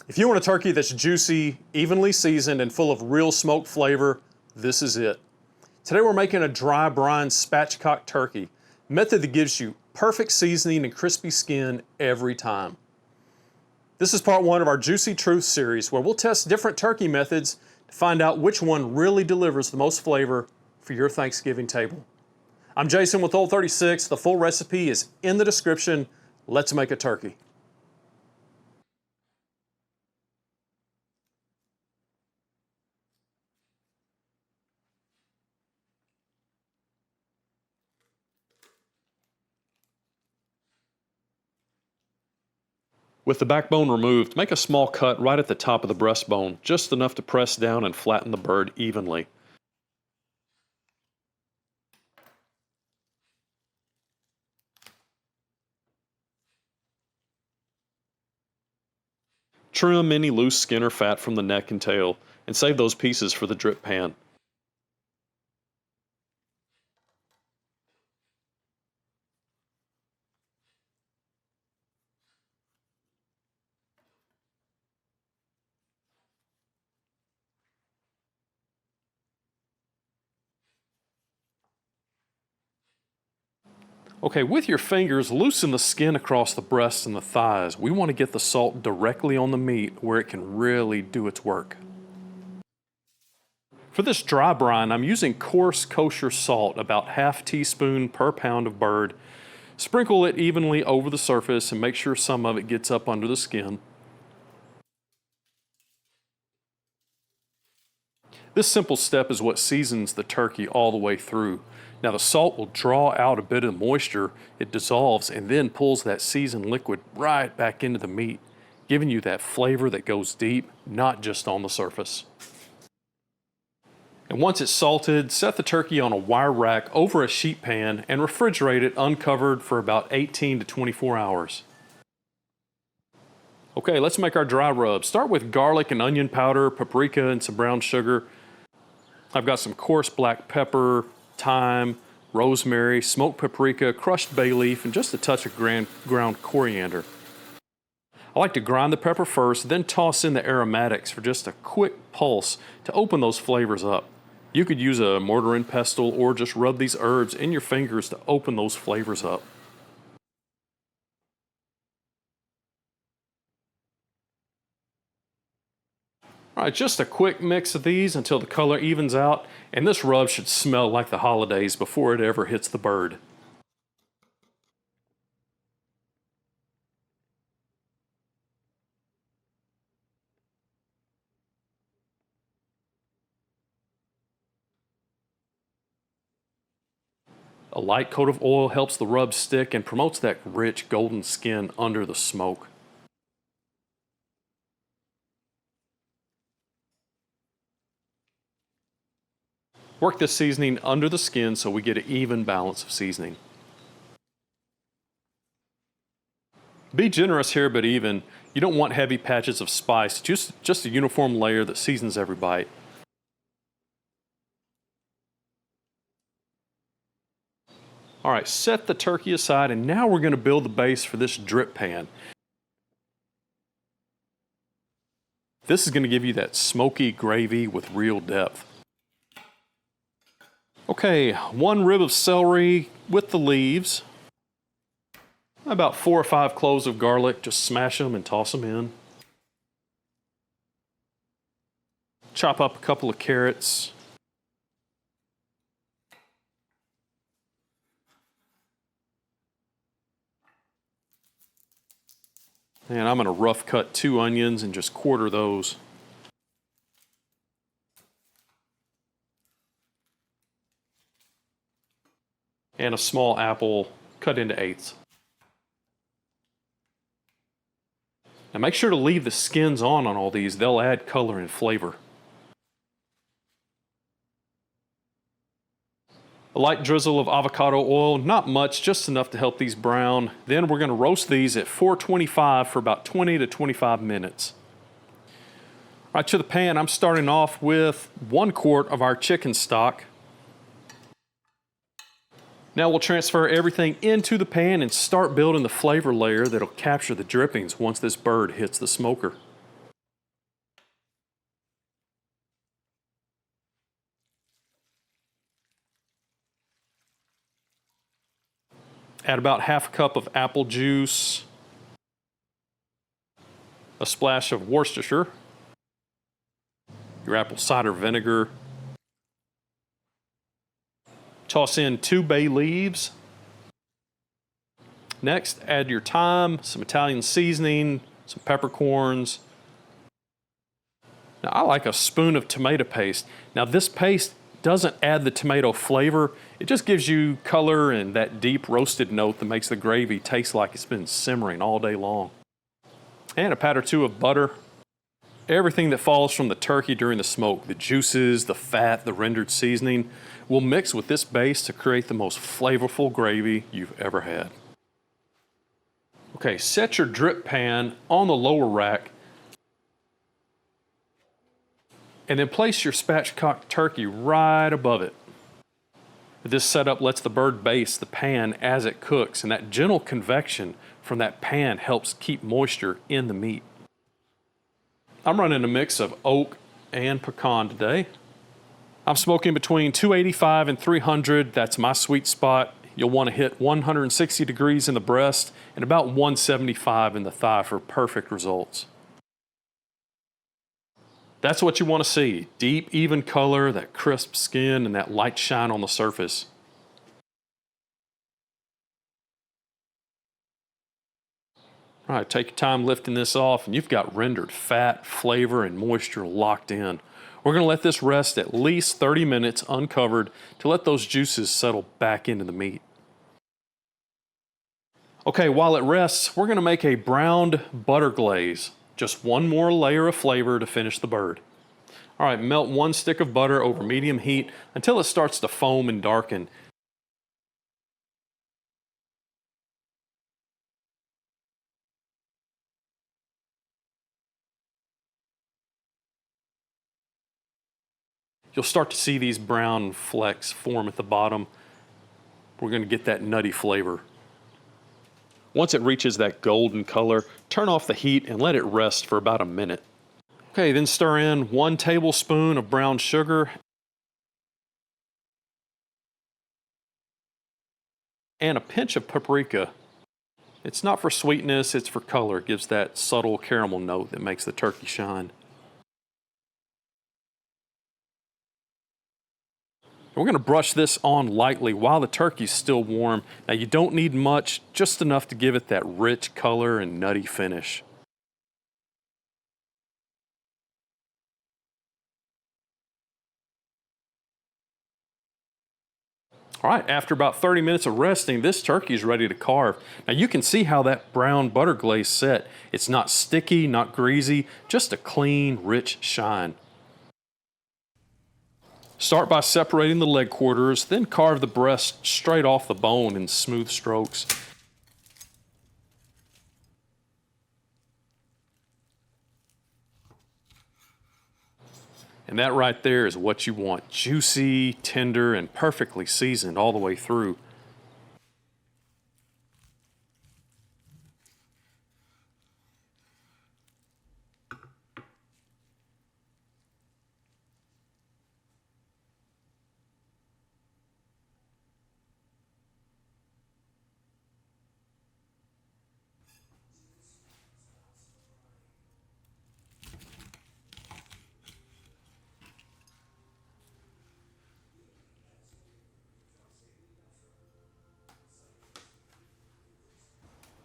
If you want a turkey that's juicy, evenly seasoned, and full of real smoke flavor, this is it. Today we're making a dry brine spatchcock turkey, a method that gives you perfect seasoning and crispy skin every time. This is part one of our Juicy Truth series, where we'll test different turkey methods to find out which one really delivers the most flavor for your Thanksgiving table. I'm Jason with Old 36. The full recipe is in the description. Let's make a turkey. With the backbone removed, make a small cut right at the top of the breastbone, just enough to press down and flatten the bird evenly. Trim any loose skin or fat from the neck and tail, and save those pieces for the drip pan. Okay, with your fingers, loosen the skin across the breasts and the thighs. We want to get the salt directly on the meat where it can really do its work. For this dry brine, I'm using coarse kosher salt, about ½ teaspoon per pound of bird. Sprinkle it evenly over the surface and make sure some of it gets up under the skin. This simple step is what seasons the turkey all the way through. Now the salt will draw out a bit of moisture, it dissolves, and then pulls that seasoned liquid right back into the meat, giving you that flavor that goes deep, not just on the surface. And once it's salted, set the turkey on a wire rack over a sheet pan and refrigerate it uncovered for about 18 to 24 hours. Okay, let's make our dry rub. Start with garlic and onion powder, paprika, and some brown sugar. I've got some coarse black pepper, thyme, rosemary, smoked paprika, crushed bay leaf, and just a touch of ground coriander. I like to grind the pepper first, then toss in the aromatics for just a quick pulse to open those flavors up. You could use a mortar and pestle or just rub these herbs in your fingers to open those flavors up. Alright, just a quick mix of these until the color evens out, and this rub should smell like the holidays before it ever hits the bird. A light coat of oil helps the rub stick and promotes that rich golden skin under the smoke. Work this seasoning under the skin so we get an even balance of seasoning. Be generous here but even. You don't want heavy patches of spice, just a uniform layer that seasons every bite. Alright, set the turkey aside, and now we're going to build the base for this drip pan. This is going to give you that smoky gravy with real depth. Okay, 1 rib of celery with the leaves. About 4 or 5 cloves of garlic, just smash them and toss them in. Chop up a couple of carrots. And I'm going to rough cut 2 onions and just quarter those. And a small apple cut into eighths. Now make sure to leave the skins on all these. They'll add color and flavor. A light drizzle of avocado oil, not much, just enough to help these brown. Then we're going to roast these at 425 for about 20 to 25 minutes. All right, to the pan, I'm starting off with 1 quart of our chicken stock. Now we'll transfer everything into the pan and start building the flavor layer that'll capture the drippings once this bird hits the smoker. Add about half a cup of apple juice, a splash of Worcestershire, your apple cider vinegar. Toss in 2 bay leaves. Next, add your thyme, some Italian seasoning, some peppercorns. Now, I like a spoon of tomato paste. Now, this paste doesn't add the tomato flavor. It just gives you color and that deep roasted note that makes the gravy taste like it's been simmering all day long. And a pat or two of butter. Everything that falls from the turkey during the smoke, the juices, the fat, the rendered seasoning, will mix with this base to create the most flavorful gravy you've ever had. Okay, set your drip pan on the lower rack and then place your spatchcocked turkey right above it. This setup lets the bird baste the pan as it cooks, and that gentle convection from that pan helps keep moisture in the meat. I'm running a mix of oak and pecan today. I'm smoking between 285 and 300. That's my sweet spot. You'll want to hit 160 degrees in the breast and about 175 in the thigh for perfect results. That's what you want to see. Deep, even color, that crisp skin, and that light shine on the surface. All right, take your time lifting this off, and you've got rendered fat, flavor, and moisture locked in. We're going to let this rest at least 30 minutes uncovered to let those juices settle back into the meat. Okay, while it rests, we're going to make a browned butter glaze. Just one more layer of flavor to finish the bird. All right, melt 1 stick of butter over medium heat until it starts to foam and darken. You'll start to see these brown flecks form at the bottom. We're going to get that nutty flavor. Once it reaches that golden color, turn off the heat and let it rest for about a minute. Okay, then stir in 1 tablespoon of brown sugar and a pinch of paprika. It's not for sweetness, it's for color. It gives that subtle caramel note that makes the turkey shine. We're going to brush this on lightly while the turkey's still warm. Now, you don't need much, just enough to give it that rich color and nutty finish. All right, after about 30 minutes of resting, this turkey is ready to carve. Now, you can see how that brown butter glaze set. It's not sticky, not greasy, just a clean, rich shine. Start by separating the leg quarters, then carve the breast straight off the bone in smooth strokes. And that right there is what you want. Juicy, tender, and perfectly seasoned all the way through.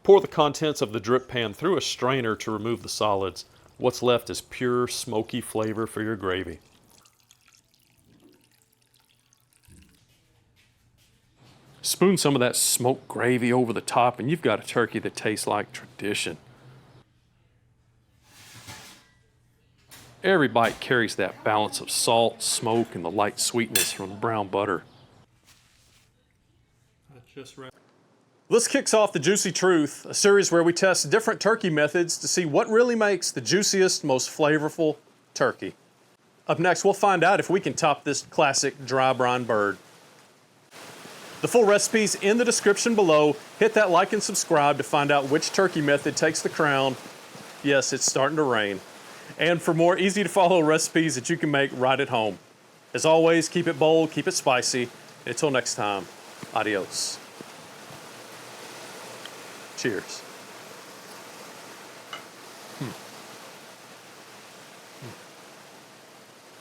Pour the contents of the drip pan through a strainer to remove the solids. What's left is pure, smoky flavor for your gravy. Spoon some of that smoked gravy over the top and you've got a turkey that tastes like tradition. Every bite carries that balance of salt, smoke, and the light sweetness from the brown butter. This kicks off The Juicy Truth, a series where we test different turkey methods to see what really makes the juiciest, most flavorful turkey. Up next, we'll find out if we can top this classic dry brine bird. The full recipe's in the description below. Hit that like and subscribe to find out which turkey method takes the crown. Yes, it's starting to rain. And for more easy-to-follow recipes that you can make right at home. As always, keep it bold, keep it spicy. Until next time, adios. Cheers.